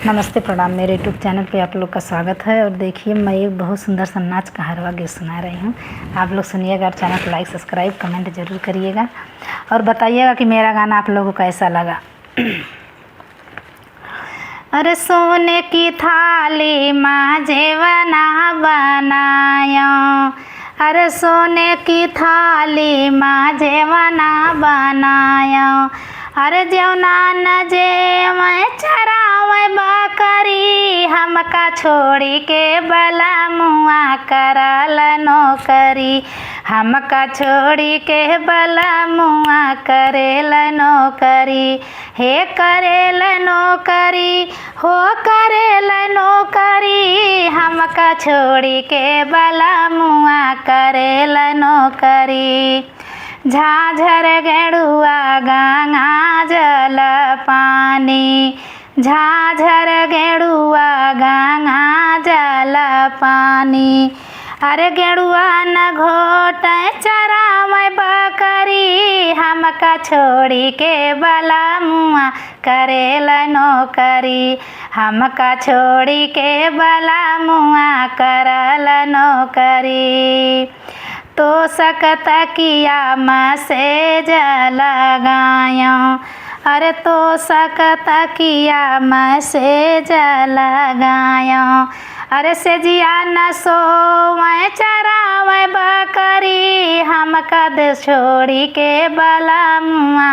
नमस्ते प्रणाम। मेरे यूट्यूब चैनल पे आप लोग का स्वागत है। और देखिए, मैं एक बहुत सुंदर सा नाच का हरवा गीत सुना रही हूँ। आप लोग सुनिएगा और चैनल को लाइक सब्सक्राइब कमेंट ज़रूर करिएगा और बताइएगा कि मेरा गाना आप लोगों को कैसा लगा। अरे सोने की थाली माँ जेवना बनाया, अरे सोने की थाली माँ जेवना बनाया, अरे जेवना न जे मैं चरावे बकरी, हमका छोड़ी के बला मुआ करल नौकरी, हमका छोड़ी के बला मुआ करेल नौकरी, हे करेल नौकरी हो करेल नौकरी, हमका छोड़ी के बला मुआ करेल नौकरी। झाझर गेड़ुआ गंगा जल पानी, झाझर गेड़ुआ गंगा जल पानी, अरे गेड़ुआ न घोट चरावे बकरी, हमका छोड़ी के बला मुआ करेल नौकरी, हमका छोड़ी के बला मुआ करल नौकरी। तो सकत किया मैसेज लगाया, अरे तो सकत किया मैसेज लगाया, अरे से जिया न सोवे चरावे बकरी, हमका दे छोड़ी के बला मुआ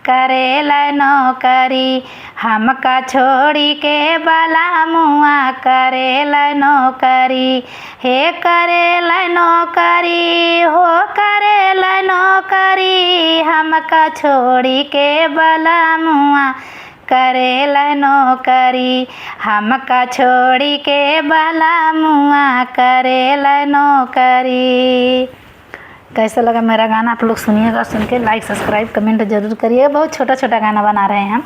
करेल नौकरी, हमका छोड़ी के बला मुआ करेल नौकरी, हे करेल नौकरी हो करेल नौकरी, हमका छोड़ी के बला मुआ करेल नौकरी, हमका छोड़ी के बला मुआ करेल नौकरी। कैसा लगा मेरा गाना आप लोग सुनिएगा, सुन के लाइक सब्सक्राइब कमेंट ज़रूर करिएगा। बहुत छोटा छोटा गाना बना रहे हैं हम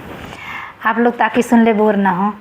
आप लोग, ताकि सुन ले बोर ना हो।